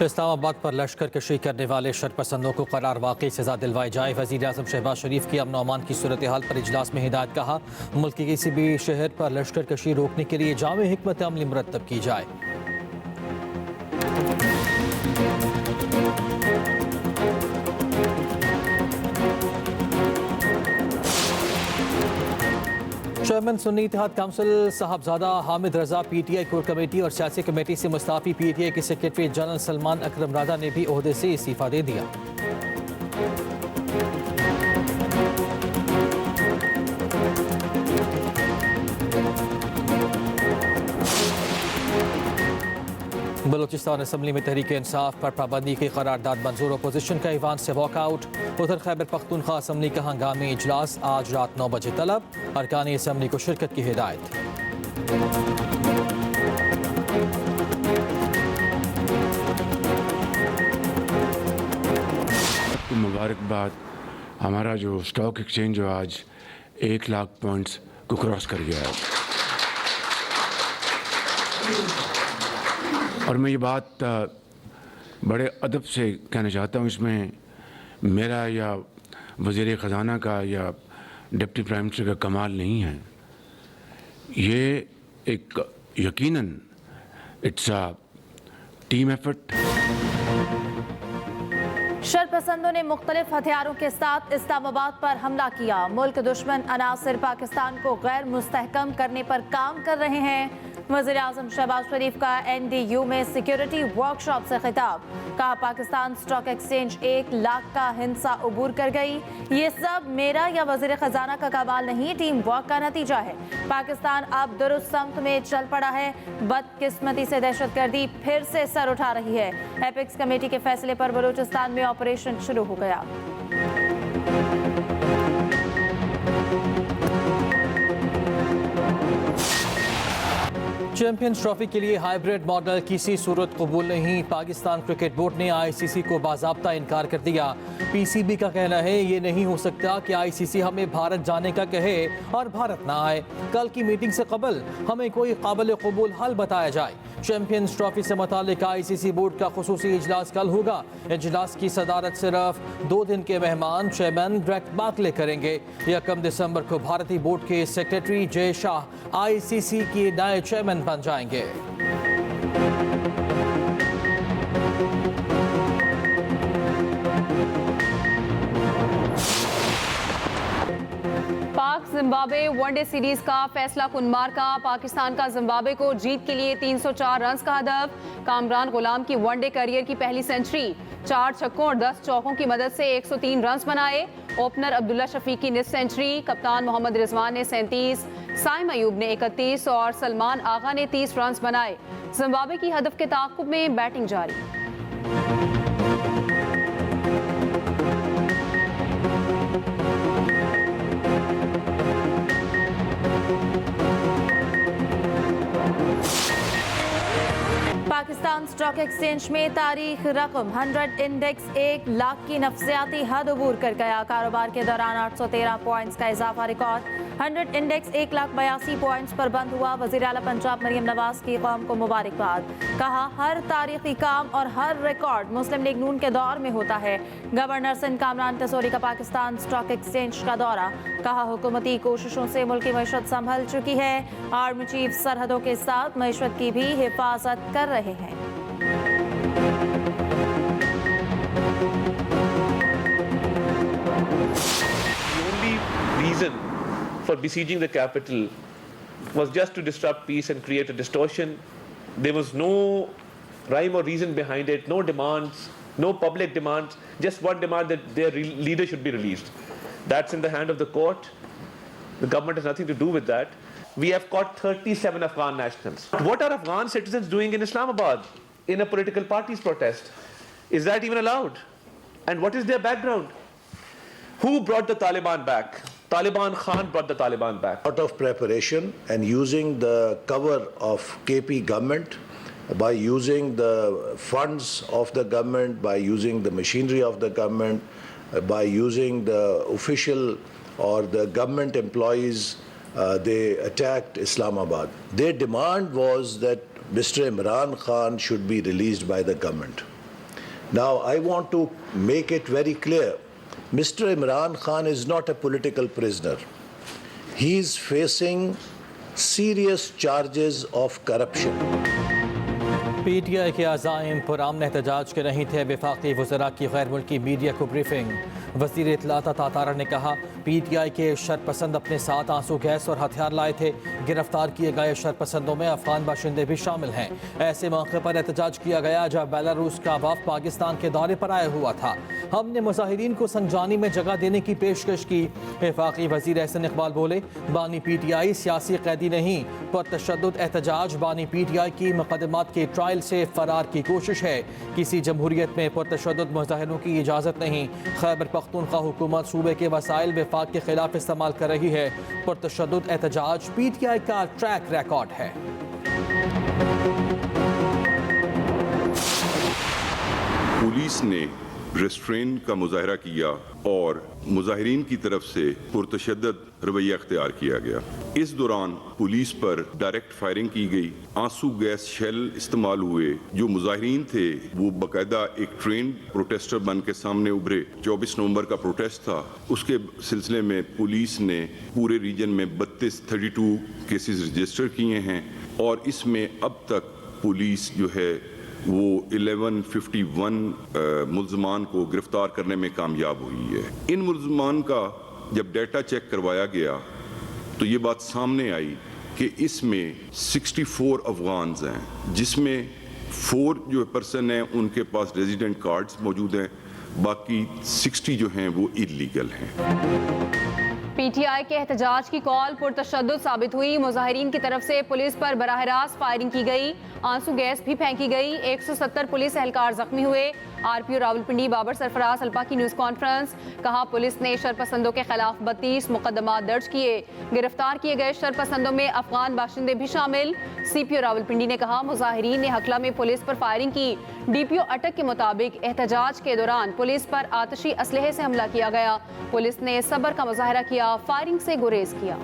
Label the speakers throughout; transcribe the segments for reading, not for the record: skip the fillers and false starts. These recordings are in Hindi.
Speaker 1: इस्लामाबाद पर लश्कर कशी करने वाले शरपसंदों को करार वाकई सजा दिलवाई जाए। वज़ीर आज़म शहबाज शरीफ की अमन अमान की सूरत हाल पर इजलास में हिदायत। कहा, मुल्क के किसी भी शहर पर लश्कर कशी रोकने के लिए जामे हिकमत अमली मुरतब की जाए। चेयरमैन सुन्नी इत्तेहाद काउंसिल साहबजादा हामिद रजा PTI कोर कमेटी और सियासी कमेटी से मुस्ताफी। PTI के सेक्रेटरी जनरल सलमान अकरम राजा ने भी ओहदे से इस्तीफा दे दिया। बलूचिस्तान असम्बली में तहरीक इंसाफ पर पाबंदी की करारदाद मंजूर। अपोजिशन का ईवान से वॉकआउट। उधर खैबर पख्तूनख्वा असम्बली का हंगामी इजलास आज रात 9 बजे तलब। अरकानी असम्बली को शिरकत की हिदायत।
Speaker 2: मुबारकबाद। हमारा जो स्टॉक एक्सचेंज जो आज 1 लाख पॉइंट्स को क्रॉस कर गया है, और मैं ये बात बड़े अदब से कहना चाहता हूँ, इसमें मेरा या वज़ीर ख़जाना का या डिप्टी प्राइम मिनिस्टर का कमाल नहीं है। ये एक यकीनन इट्स अ टीम एफर्ट।
Speaker 3: शरपसंदों ने मुख्तलिफ हथियारों के साथ इस्लामाबाद पर हमला किया। मुल्क दुश्मन अनासिर पाकिस्तान को गैर मुस्तहकम करने पर काम कर रहे हैं। वज़ीर आज़म शहबाज शरीफ का NDU में सिक्योरिटी वर्कशॉप से खिताब। कहा, पाकिस्तान स्टॉक एक्सचेंज 1 लाख का हिंसा अबूर कर गई। ये सब मेरा या वज़ीर ख़जाना का कमाल नहीं, टीम वर्क का नतीजा है। पाकिस्तान अब दुरुस्त समत में चल पड़ा है। बदकिस्मती से दहशतगर्दी फिर से सर उठा रही है। एपिक्स कमेटी के फैसले पर बलूचिस्तान में ऑपरेशन शुरू हो गया।
Speaker 1: चैंपियंस ट्रॉफी के लिए हाइब्रिड मॉडल किसी सूरत कबूल नहीं। पाकिस्तान क्रिकेट बोर्ड ने ICC को बाज़ाब्ता इनकार कर दिया। PCB का कहना है, ये नहीं हो सकता कि ICC हमें भारत जाने का कहे और भारत ना आए। कल की मीटिंग से कबल हमें कोई काबिल कबूल हल बताया जाए। चैंपियंस ट्रॉफी से मुतालिक ICC बोर्ड का खुसूसी इजलास कल होगा। इजलास की सदारत सिर्फ 2 दिन के मेहमान चेयरमैन ग्रेग बार्कले करेंगे। 1 दिसंबर को भारतीय बोर्ड के सेक्रेटरी जय शाह ICC के नए चेयरमैन बन जाएंगे।
Speaker 4: पाक जिम्बाब्वे वनडे सीरीज का फैसला कुन का। पाकिस्तान का जिम्बाब्वे को जीत के लिए 304 रन का हदफ। कामरान गुलाम की वनडे करियर की पहली सेंचुरी। 4 छक्कों और 10 चौकों की मदद से 103 रन बनाए। ओपनर अब्दुल्ला शफीक की निस्फ सेंचुरी। कप्तान मोहम्मद रिजवान ने 37, साइम अयूब ने 31 और सलमान आगा ने 30 रन बनाए। जिम्बाब्वे की हदफ के ताक़ुब में बैटिंग जारी।
Speaker 3: पाकिस्तान स्टॉक एक्सचेंज में तारीख रकम 100 इंडेक्स 1 लाख की नफ्सियाती हद अबूर कर गया। कारोबार के दौरान 813 पॉइंट्स का इजाफा रिकॉर्ड। 100 इंडेक्स 1,82,000 पॉइंट्स पर बंद हुआ। वज़ीर आला पंजाब मरियम नवाज की कौम को मुबारकबाद। कहा, हर तारीखी काम और हर रिकॉर्ड मुस्लिम लीग नून के दौर में होता है। गवर्नर सिंध कामरान तसोरी का पाकिस्तान स्टॉक एक्सचेंज का दौरा। कहा, हुकूमती कोशिशों से मुल्क की मईशत संभल चुकी है। आर्मी चीफ सरहदों के साथ मईशत की भी हिफाजत कर रहे हैं।
Speaker 5: The only reason for besieging the capital was just to disrupt peace and create a distortion. There was no rhyme or reason behind it, no demands, no public demands, just one demand that their leader should be released. That's in the hand of the court. The government has nothing to do with that. We have caught 37 Afghan nationals. What are Afghan citizens doing in Islamabad in a political party's protest? Is that even allowed? And what is their background? Who brought the Taliban back? Taliban Khan brought the Taliban back.
Speaker 6: Out of preparation and using the cover of KP government, by using the funds of the government, by using the machinery of the government, by using the official or the government employees, they attacked Islamabad. Their demand was that Mr. Imran Khan should be released by the government. Now, I want to make it very clear, Mr. Imran Khan is not a political prisoner. He is facing serious charges of corruption.
Speaker 1: PTI के अज़ाइम पुरामन एहतजाज के नहीं थे। वफाकी वज़रा की गैर मुल्की मीडिया को ब्रीफिंग। वज़ीर इत्तलात तातारा ने कहा PTI के शरपसंद अपने साथ आंसू गैस और हथियार लाए थे। गिरफ्तार किए गए शरपसंदों में अफगान बाशिंदे भी शामिल हैं। ऐसे मौके पर एहतजाज किया गया जब बेलारूस का वफ़द पाकिस्तान के दौरे पर आया हुआ था। हमने मुजाहिरीन को संजानी में जगह देने की पेशकश की। वफाकी वज़ीर एहसन इकबाल बोले, बानी PTI सियासी कैदी नहीं, पुरतशद्दुद एहतजाज बानी PTI की मुकदमात के ट्रायल से फरार की कोशिश है। किसी जमहूरियत में पुरतशद्दुद मुजाहिरों की इजाज़त नहीं। खैबर पख्तूनख्वा हुकूमत सूबे के वसाइल विफाक के खिलाफ इस्तेमाल कर रही है। पुरतशद्दुद एहतजाज PTI का ट्रैक रिकॉर्ड है।
Speaker 7: पुलिस ने रेस्ट्रेन का मुजाहरा किया और मुजाहिरीन की तरफ से पुरतशद्दद रवैया अख्तियार किया गया। इस दौरान पुलिस पर डायरेक्ट फायरिंग की गई, आंसू गैस शेल इस्तेमाल हुए। जो मुजाहिरीन थे वो बाकायदा एक ट्रेंड प्रोटेस्टर बन के सामने उभरे। 24 नवंबर का प्रोटेस्ट था, उसके सिलसिले में पुलिस ने पूरे रीजन में 32 केसेस रजिस्टर किए हैं और इसमें अब तक पुलिस जो है वो 1151 मुल्ज़मान को गिरफ्तार करने में कामयाब हुई है। इन मुल्ज़मान का जब डाटा चेक करवाया गया तो ये बात सामने आई कि इसमें 64 अफगान्स हैं, जिसमें 4 जो पर्सन हैं उनके पास रेजिडेंट कार्ड्स मौजूद हैं, बाकी 60 जो हैं वो इलीगल हैं।
Speaker 4: PTI के एहतजाज की कॉल पुरतशद्दुद साबित हुई। मुजाहिरीन की तरफ से पुलिस पर बराह रास्त फायरिंग की गई, आंसू गैस भी फेंकी गई। 170 पुलिस एहलकार जख्मी हुए। RPO रावलपिंडी बाबर सरफराज हल्पा की न्यूज़ कॉन्फ्रेंस। कहा पुलिस ने शरपसंदों के खिलाफ 32 मुकदमात दर्ज किए। गिरफ्तार किए गए शरपसंदों में अफगान बाशिंदे भी शामिल। CPO रावलपिंडी ने कहा मुजाहिरीन ने हकला में पुलिस पर फायरिंग की। DPO अटक के मुताबिक एहतजाज के दौरान पुलिस पर आतिशी असलहे से हमला किया गया। पुलिस ने सब्र का मुजाहरा किया, फायरिंग से गुरेज किया।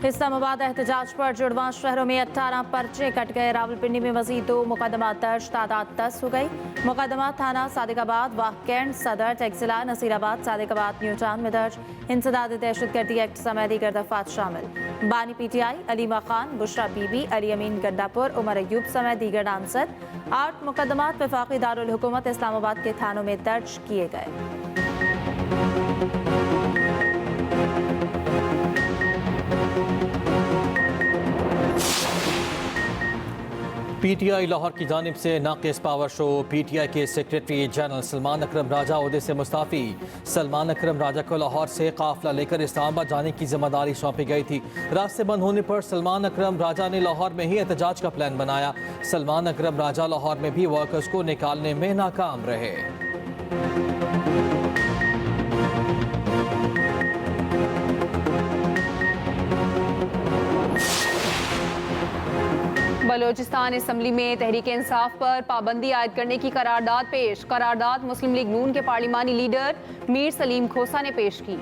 Speaker 3: इस्लामाबाद एहतजाज पर जुड़वा शहरों में 18 पर्चे कट गए। रावलपिंडी में मजीद 2 मुकदमा दर्ज, तादाद 10 हो गई। मुकदमा थाना सादिकाबाद, वाहकेंड, सदर, टेक्सिला, नसीराबाद, सादिकाबाद, न्यू टाउन में दर्ज। इंसदाद दहशतगर्दी एक्ट समेत दीगर दफात शामिल। बानी PTI अलीमा खान, बुशरा बीबी, अली अमीन गड्डापुर, उमर अयूब समेत दीगर नामजद। 8 मुकदमात वफाकी दारुल हुकूमत इस्लामाबाद के थानों में दर्ज किए गए।
Speaker 1: PTI लाहौर की जानिब से नाक़िस पावर शो। PTI के सेक्रेटरी जनरल सलमान अकरम राजा ओहदे से मुस्ताफ़ी। सलमान अकरम राजा को लाहौर से काफिला लेकर इस्लामाबाद जाने की जिम्मेदारी सौंपी गई थी। रास्ते बंद होने पर सलमान अकरम राजा ने लाहौर में ही एहतजाज का प्लान बनाया। सलमान अकरम राजा लाहौर में भी वर्कर्स को निकालने में नाकाम रहे।
Speaker 4: बलोचिस्तान असम्बली में तहरीक इंसाफ पर पाबंदी आयद करने की करारदाद पेश। करारदाद मुस्लिम लीग नून के पार्लिमानी लीडर मीर सलीम खोसा ने पेश की।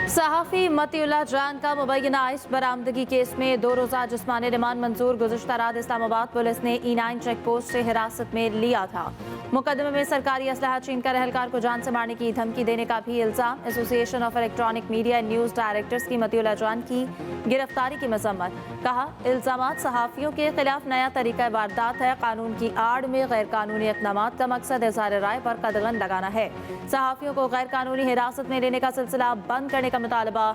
Speaker 3: सहाफ़ी मतीउल्लाह जान का मुबैना आइस बरामदगी केस में 2 रोज़ा जिस्मानी रिमांड मंजूर। गुज़िश्ता रात इस्लामाबाद पुलिस ने E9 चेक पोस्ट से हिरासत में लिया था। मुकदमे में सरकारी असलहा छीनकर एहलकार को जान से मारने की धमकी देने का भी इल्ज़ाम। Association of electronic media and news directors की मतीउल्लाह जान की गिरफ्तारी की मजम्मत। कहा इल्ज़ामात सहाफ़ियों के खिलाफ नया तरीका वारदात है। कानून की आड़ में गैर कानूनी इक़दामात का मकसद इज़हार राय पर कदगन लगाना है। सहाफ़ियों को गैर कानूनी हिरासत में लेने का सिलसिला बंद करने का मुतालबा।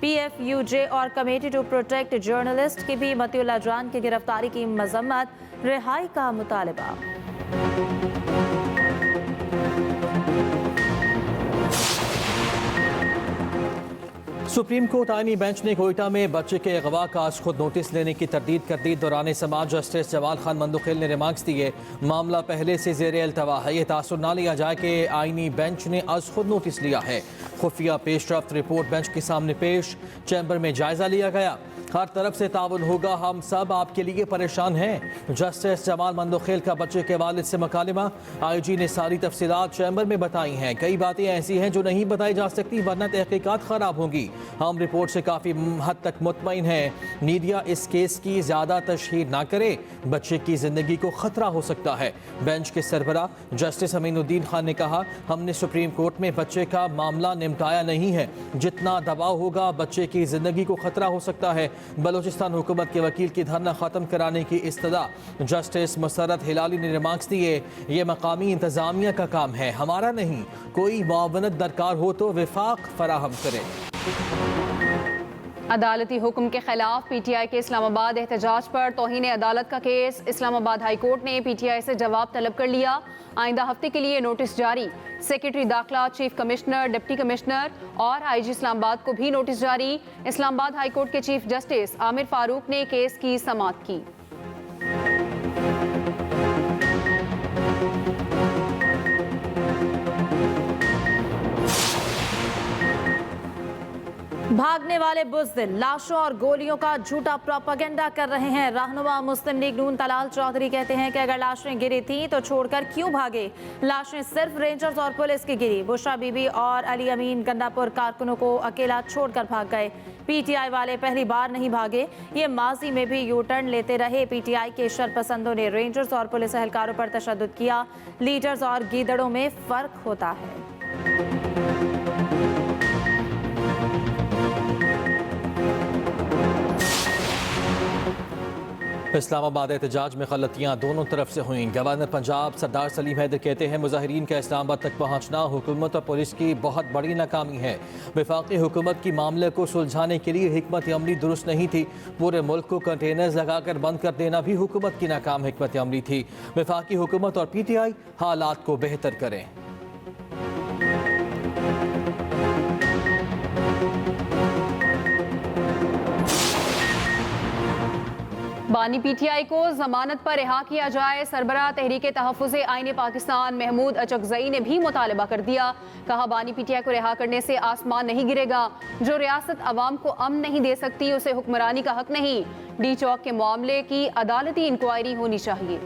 Speaker 3: PFUJ और कमेटी टू प्रोटेक्ट जर्नलिस्ट की भी मतीउल्लाह जान की गिरफ्तारी की मजम्मत, रिहाई का मुतालबा।
Speaker 1: सुप्रीम कोर्ट आईनी बेंच ने कोयटा में बच्चे के अगवा का आज खुद नोटिस लेने की तरदीद कर दी। दौरान समाज जस्टिस जमाल खान मंदुखिल ने रिमार्क्स दिए, मामला पहले से ज़ेर अल्तवा है, ये तासुर ना लिया जाए कि आईनी बेंच ने आज खुद नोटिस लिया है। खुफिया पेशरफ्त रिपोर्ट बेंच के सामने पेश, चैम्बर में जायजा लिया गया, हर तरफ से ताउन होगा, हम सब आपके लिए परेशान हैं। जस्टिस जमाल मंदुखिल का बच्चे के वालिद से मुकालमा, IG ने सारी तफसीलात चैम्बर में बताई हैं। कई बातें ऐसी हैं जो नहीं बताई जा सकती वरना तहकीकात ख़राब होंगी। हम रिपोर्ट से काफ़ी हद तक मुतमईन हैं। मीडिया इस केस की ज़्यादा तशहीर ना करे, बच्चे की ज़िंदगी को ख़तरा हो सकता है। बेंच के सरबरा जस्टिस अमीनुद्दीन खान ने कहा, हमने सुप्रीम कोर्ट में बच्चे का मामला निपटाया नहीं है, जितना दबाव होगा बच्चे की ज़िंदगी को ख़तरा हो सकता है। बलोचिस्तान हुकूमत के वकील की धरना ख़त्म कराने की इस्तदा, जस्टिस मुसर्रत हिलाली ने रिमार्क्स दिए, ये मकामी इंतज़ामिया का काम है, हमारा नहीं। कोई मुआवनत दरकार हो तो विफाक फराहम करे।
Speaker 4: अदालती हुक्म के खिलाफ PTI के इस्लामाबाद एहतजाज पर तौहीन अदालत का केस, इस्लामाबाद हाई कोर्ट ने PTI से जवाब तलब कर लिया। आइंदा हफ्ते के लिए नोटिस जारी, सेक्रेटरी दाखिला, चीफ कमिश्नर, डिप्टी कमिश्नर और IG इस्लामाबाद को भी नोटिस जारी। इस्लामाबाद हाई कोर्ट के चीफ जस्टिस आमिर फारूक ने केस की समाअत की।
Speaker 3: भागने वाले बुज़दिल लाशों और गोलियों का झूठा प्रोपेगेंडा कर रहे हैं। रहनुमा मुस्लिम लीग नून तलाल चौधरी कहते हैं कि अगर लाशें गिरी थीं तो छोड़कर क्यों भागे। लाशें सिर्फ रेंजर्स और पुलिस की गिरी। बुशरा बीबी और अली अमीन गंडापुर कारकुनों को अकेला छोड़कर भाग गए। PTI वाले पहली बार नहीं भागे, ये माजी में भी यू टर्न लेते रहे। PTI के शरपसंदों ने रेंजर्स और पुलिस एहलकारों पर तशद्दुद किया। लीडर्स और गीदड़ों में फ़र्क होता है।
Speaker 1: इस्लामाबाद एहतजाज में गलतियाँ दोनों तरफ से हुई। गवर्नर पंजाब सरदार सलीम हैदर कहते हैं, मुजाहिरीन का इस्लामाबाद तक पहुँचना हुकूमत और पुलिस की बहुत बड़ी नाकामी है। वफाकी हुकूमत की मामले को सुलझाने के लिए हिकमत अमली दुरुस्त नहीं थी। पूरे मुल्क को कंटेनर्स लगाकर बंद कर देना भी हुकूमत की नाकाम हिकमत अमली थी। वफाकी हुकूमत और PTI हालात को बेहतर करें।
Speaker 4: बानी PTI को जमानत पर रिहा किया जाए। सरबराह तहरीक तहफ़्फ़ुज़ आईन पाकिस्तान महमूद अचकज़ई ने भी मुतालबा कर दिया। कहा, बानी PTI को रिहा करने से आसमान नहीं गिरेगा। जो रियासत अवाम को अमन नहीं दे सकती उसे हुक्मरानी का हक नहीं। डी चौक के मामले की अदालती इंक्वायरी होनी चाहिए।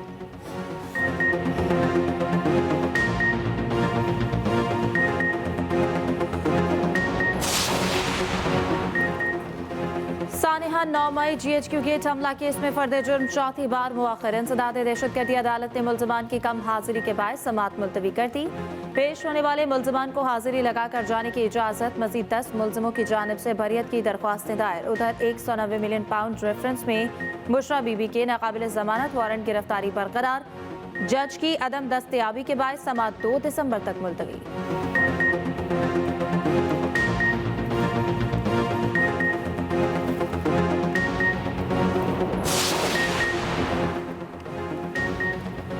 Speaker 3: सानिहा 9 मई GHQ गेट हमला केस में फर्द जुर्म चौथी बार मुआखर। इंसदाद दहशतगर्दी अदालत ने मुलजमान की कम हाजिरी के बाद समाअत मुलतवी कर दी। पेश होने वाले मुलजमान को हाजिरी लगाकर जाने की इजाज़त। मजीद 10 मुलजमों की जानिब से बरियत की दरख्वास्तें दायर। उधर 190 मिलियन पाउंड रेफरेंस में बुशरा बीबी के नाकाबिल जमानत वारंट गिरफ्तारी बरकरार। जज की अदम दस्तयाबी के बाद समाअत 2 दिसंबर तक मुलतवी।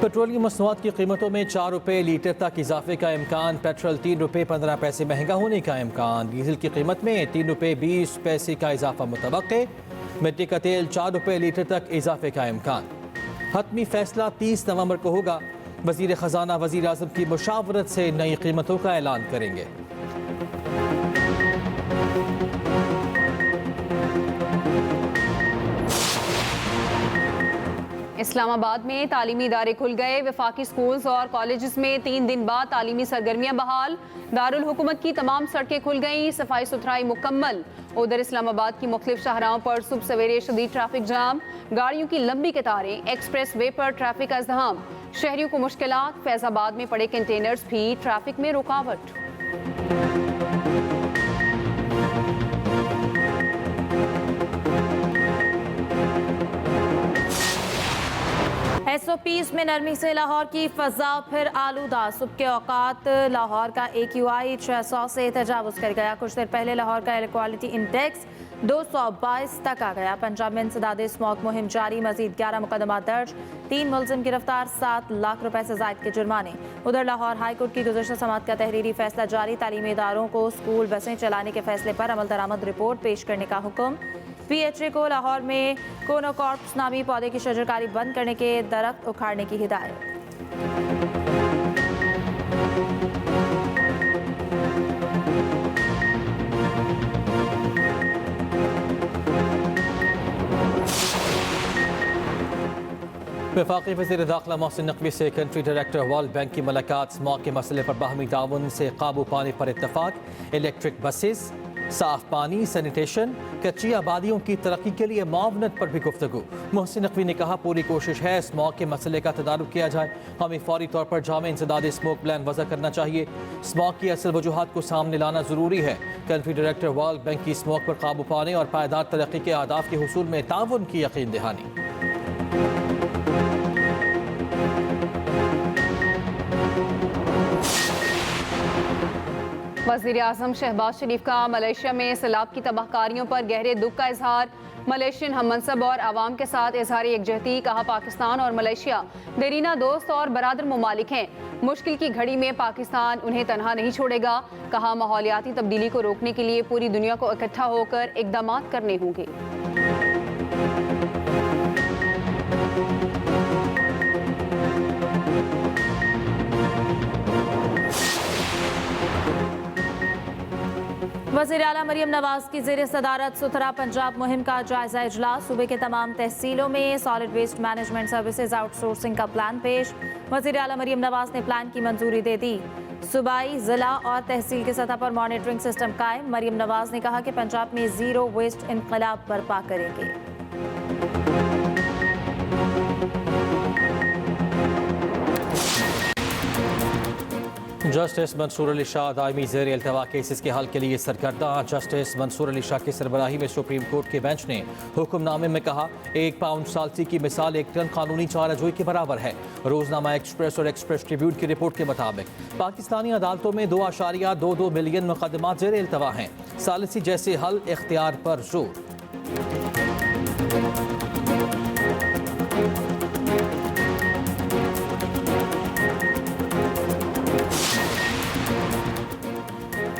Speaker 1: पेट्रोलियम मसनूआत की कीमतों में 4 रुपये लीटर तक इजाफे का इम्कान। पेट्रोल 3 रुपये 15 पैसे महंगा होने का इम्कान। डीजल की कीमत में 3 रुपये 20 पैसे का इजाफा मुतवक्के। मिट्टी का तेल 4 रुपये लीटर तक इजाफे का इम्कान। हतमी फैसला 30 नवंबर को होगा। वजीर खजाना वजीर आजम की मुशावरत से नई कीमतों का ऐलान करेंगे।
Speaker 4: इस्लामाबाद में तालीमी इदारे खुल गए। वफाकी स्कूल्स और कॉलेजेस में 3 दिन बाद तालीमी सरगर्मियां बहाल। दारुल हुकूमत की तमाम सड़कें खुल गईं, सफाई सुथराई मुकम्मल। उधर इस्लामाबाद की मुख्तलिफ शाहराहों पर सुबह सवेरे शदीद ट्रैफिक जाम, गाड़ियों की लंबी कतारें, एक्सप्रेस वे पर ट्रैफिक का इज़्दिहाम, शहरियों को मुश्किलात। फैजाबाद में पड़े कंटेनर्स भी ट्रैफिक में रुकावट।
Speaker 3: SOPs में नरमी से लाहौर की फजा फिर आलूदा। सुबह के औकात लाहौर का AQI 600 से तजावुज कर गया। कुछ देर पहले लाहौर का एयर क्वालिटी इंडेक्स 222 तक आ गया। पंजाब में इंसदाद स्मॉग मुहिम जारी, मजीद 11 मुकदमा दर्ज, 3 मुलजिम गिरफ्तार, 7 लाख रुपए से जायद के जुर्माने। उधर लाहौर हाईकोर्ट की गुज़श्ता समात का तहरीरी फैसला जारी, तालीमी इदारों को स्कूल बसें चलाने के फैसले पर अमल दरामद रिपोर्ट पेश करने का हुक्म। PHA को लाहौर में कोनोकॉर्प्स नामी पौधे की शजरकारी बंद करने के दरख्त उखाड़ने की हिदायत।
Speaker 1: वफाकी वज़ीर दाखिला मोहसिन नकवी से कंट्री डायरेक्टर वर्ल्ड बैंक की मुलाकात। स्मॉग के मसले पर बाहमी ताउन से काबू पाने पर इत्तफाक। इलेक्ट्रिक बसेस, साफ पानी, सैनिटेशन, कच्ची आबादियों की तरक्की के लिए मुआवनत पर भी गुफ्तगू। मोहसिन नकवी ने कहा, पूरी कोशिश है स्मॉग के मसले का तदारुक किया जाए। हमें फौरी तौर पर जामे इंसदाद स्मोक प्लान वज़ा करना चाहिए। स्मॉग की असल वजूहात को सामने लाना ज़रूरी है। कंट्री डायरेक्टर वर्ल्ड बैंक की स्मॉग पर काबू पाने और पायदार तरक्की के अहदाफ के हुसूल में ताउन की यकीन दहानी।
Speaker 4: वज़ीर आज़म शहबाज शरीफ का मलेशिया में सैलाब की तबाहकारियों पर गहरे दुख का इजहार। मलेशियन हममनसब और आवाम के साथ इजहार यकजहती। कहा, पाकिस्तान और मलेशिया देरीना दोस्त और बरादर ममालिक हैं। मुश्किल की घड़ी में पाकिस्तान उन्हें तनहा नहीं छोड़ेगा। कहा, माहौलियाती तब्दीली को रोकने के लिए पूरी दुनिया को इकट्ठा होकर इक़दामात करने होंगे।
Speaker 3: वज़ीर आला मरियम नवाज की ज़ेर सदारत सुथरा पंजाब मुहिम का जायजा इजलास। सूबे के तमाम तहसीलों में solid waste management services outsourcing का प्लान पेश। वज़ीर आला मरियम नवाज ने प्लान की मंजूरी दे दी। सूबाई, जिला और तहसील की सतह पर मॉनिटरिंग सिस्टम कायम। मरियम नवाज ने कहा कि पंजाब में ज़ीरो वेस्ट इनकलाब बर्पा करेंगे।
Speaker 1: जस्टिस मंसूर अली शाह दायमी ज़ेर अल्तवा केसेस के हल के लिए सरगर्दा। जस्टिस मंसूर अली शाह की सरबराही में सुप्रीम कोर्ट के बेंच ने हुक्मनामे में कहा, 1 पाउंड सालसी की मिसाल 1 टन कानूनी चाराजोई के बराबर है। रोजनामा एक्सप्रेस और एक्सप्रेस ट्रिब्यून की रिपोर्ट के मुताबिक पाकिस्तानी अदालतों में 2.22 मिलियन मुकदमात ज़ेर अल्तवा हैं। सालिसी जैसे हल इख्तियार पर जोर।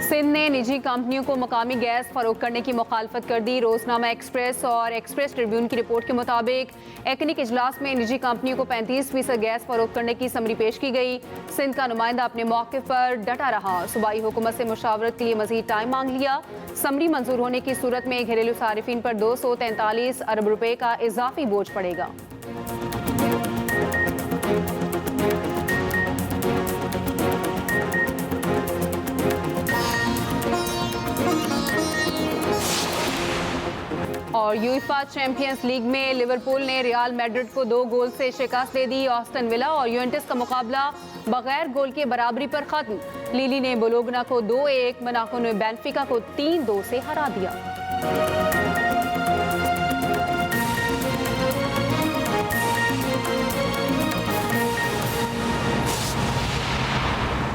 Speaker 4: सिंध ने निजी कंपनियों को मकामी गैस फरोख्त करने की मुखालफत कर दी। रोजनामा एक्सप्रेस और एक्सप्रेस ट्रिब्यून की रिपोर्ट के मुताबिक एकानिक इजलास में निजी कंपनियों को 35% गैस फरोख्त करने की समरी पेश की गई। सिंध का नुमाइंदा अपने मौके पर डटा रहा। सूबाई हुकूमत से मुशावरत के लिए मजीद टाइम मांग लिया। समरी मंजूर होने की सूरत में घरेलू सारिफिन पर 243 अरब रुपए का इजाफी बोझ पड़ेगा। और यूएफा चैंपियंस लीग में लिवरपूल ने रियल मैड्रिड को 2 गोल से शिकस्त दे दी। ऑस्टन विला और यूवेंटस का मुकाबला बगैर गोल के बराबरी पर खत्म। लीली ने बोलोग्ना को 2-1, मोनाको ने बेनफिका को 3-2 से हरा दिया।